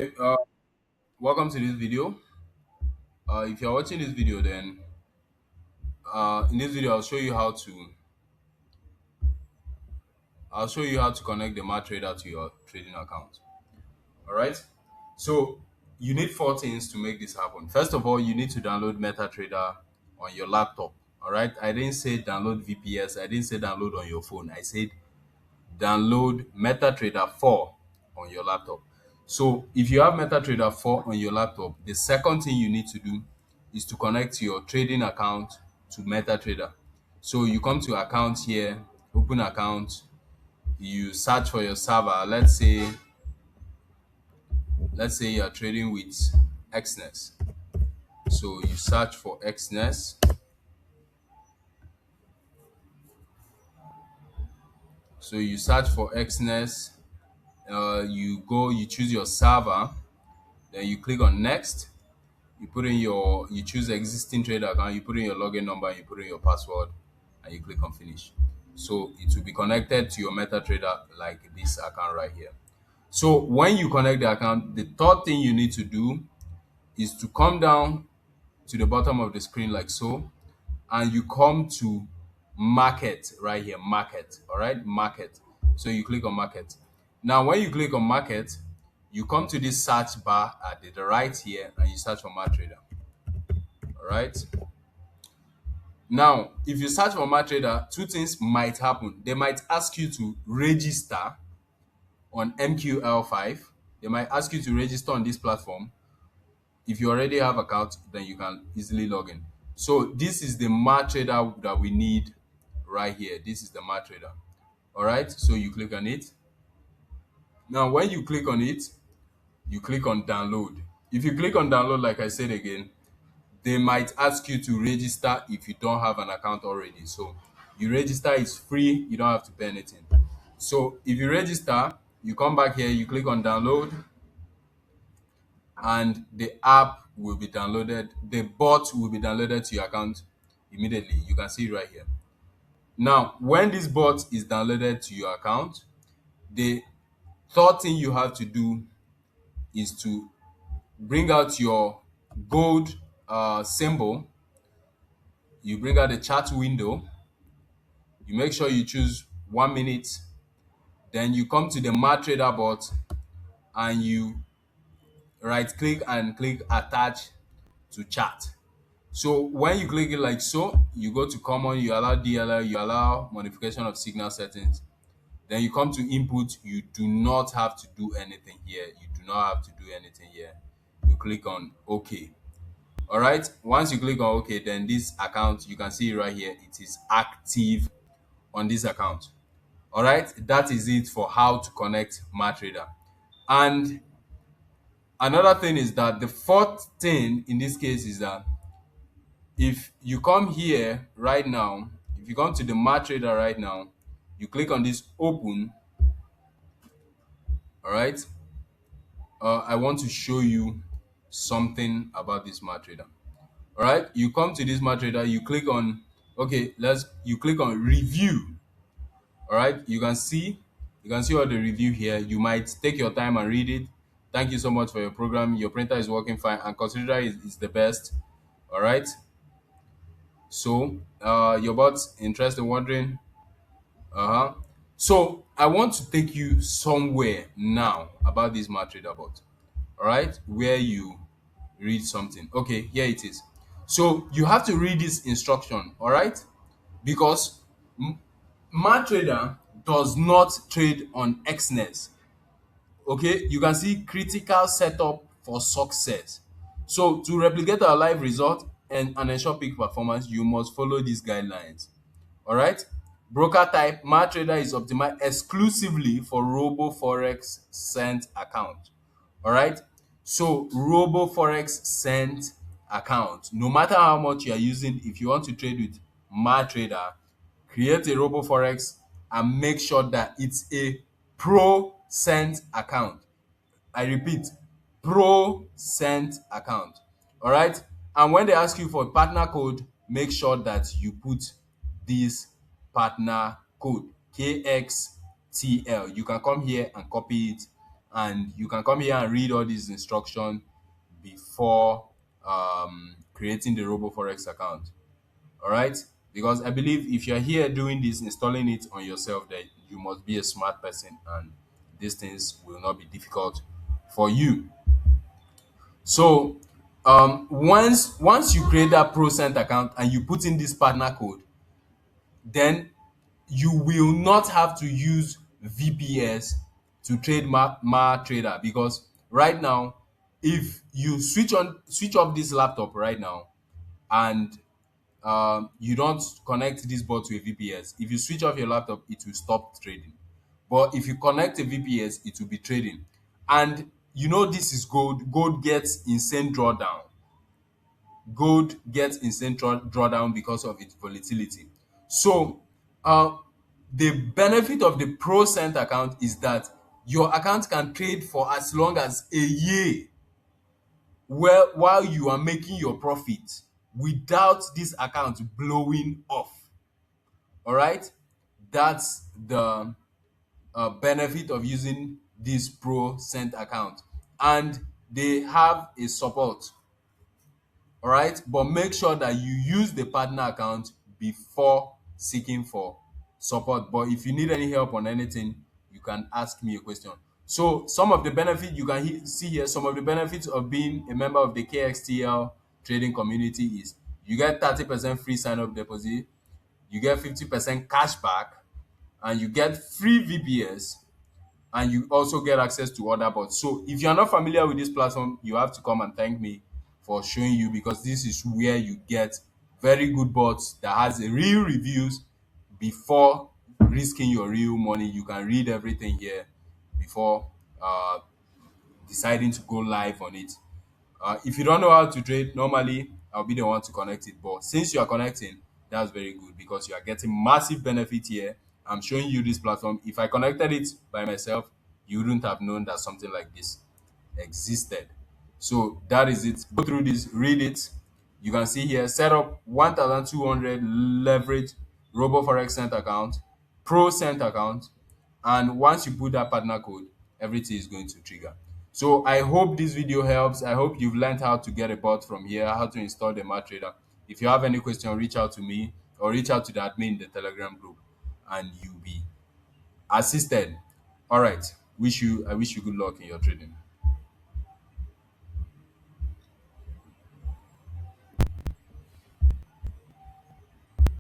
Uh, Welcome to this video. If you're watching this video, then in this video, I'll show you how to connect the MaTrader to your trading account. All right. So you need four things to make this happen. First of all, you need to download MetaTrader on your laptop. All right. I didn't say download VPS. I didn't say download on your phone. I said download MetaTrader 4 on your laptop. So if you have MetaTrader 4 on your laptop, the second thing you need to do is to connect your trading account to MetaTrader. So you come to account here, open account, you search for your server. Let's say you're trading with Xness. So you search for Xness. So you search for Xness. You choose your server, then you click on next. You choose existing trader account, you put in your login number, you put in your password, and you click on finish. So it will be connected to your MetaTrader like this account right here. So when you connect the account, the third thing you need to do is to come down to the bottom of the screen like so, and you come to market right here, market. All right, market. So you click on market. Now when you click on market, you come to this search bar at the right here, and you search for MaTrader. All right. Now, if you search for MaTrader, two things might happen. They might ask you to register on MQL5. They might ask you to register on this platform. If you already have account, then you can easily log in. So this is the MaTrader that we need right here. This is the MaTrader. All right. So you click on it. Now, when you click on it, you click on download. If you click on download, like I said again, they might ask you to register if you don't have an account already. So you register, it's free, you don't have to pay anything. So if you register, you come back here, you click on download, and the app will be downloaded. The bot will be downloaded to your account immediately. You can see it right here. Now, when this bot is downloaded to your account, the third thing you have to do is to bring out your gold symbol. You bring out the chat window. You make sure you choose 1 minute. Then you come to the MaTrader bot, and you right click and click attach to chat. So when you click it like so, you go to common, you allow DLL, you allow modification of signal settings. Then you come to input. You do not have to do anything here. You do not have to do anything here. You click on OK. All right. Once you click on OK, then this account, you can see it right here. It is active on this account. All right. That is it for how to connect MaTrader. And another thing is that the fourth thing in this case is that if you come here right now, if you come to the MaTrader right now, you click on this open. All right. I want to show you something about this MaTrader. All right. You come to this MaTrader, you click on, okay, you click on review. All right. You can see all the review here. You might take your time and read it. Thank you so much for your program. Your printer is working fine, and consider is the best. All right. So you're about interested, wondering. Uh-huh. So I want to take you somewhere now about this MaTrader bot. All right, where you read something. Okay, here it is. So you have to read this instruction. All right, because MaTrader does not trade on Xness. Okay, you can see critical setup for success. So to replicate our live result and ensure peak performance, you must follow these guidelines. All right. Broker type MaTrader is optimized exclusively for Robo Forex Cent account. All right. So Robo Forex Cent account. No matter how much you are using, if you want to trade with MaTrader, create a Robo Forex and make sure that it's a Pro Cent account. I repeat, Pro Cent account. All right. And when they ask you for a partner code, make sure that you put this partner code KXTL. You can come here and copy it and you can come here and read all these instructions before creating the robo forex account. All right, because I believe if you're here doing this, installing it on yourself, then you must be a smart person, and these things will not be difficult for you. So once you create that ProCent account and you put in this partner code, then you will not have to use VPS to trade MaTrader, because right now, if you switch off this laptop right now and you don't connect this board to a VPS, if you switch off your laptop, it will stop trading. But if you connect a VPS, it will be trading. And you know this is gold. Gold gets insane drawdown. Gold gets insane drawdown because of its volatility. So uh, the benefit of the ProCent account is that your account can trade for as long as a year, while you are making your profit without this account blowing off. All right, that's the benefit of using this ProCent account, and they have a support. All right, but make sure that you use the partner account before seeking for support. But if you need any help on anything, you can ask me a question. So some of the benefits you can see here, some of the benefits of being a member of the KXTL trading community is you get 30% free sign up deposit, you get 50% cash back, and you get free VPS, and you also get access to other bots. So if you're not familiar with this platform, you have to come and thank me for showing you, because this is where you get very good bots that has a real reviews before risking your real money. You can read everything here before uh, deciding to go live on it. If you don't know how to trade, normally I'll be the one to connect it. But since you are connecting, that's very good because you are getting massive benefit here. I'm showing you this platform. If I connected it by myself, you wouldn't have known that something like this existed. So that is it. Go through this, read it. You can see here, set up 1,200 leverage Robo Forex Cent account, Pro Cent account, and once you put that partner code, everything is going to trigger. So I hope this video helps. I hope you've learned how to get a bot from here, how to install the MaTrader. If you have any question, reach out to me or reach out to the admin in the Telegram group, and you'll be assisted. All right. I wish you good luck in your trading.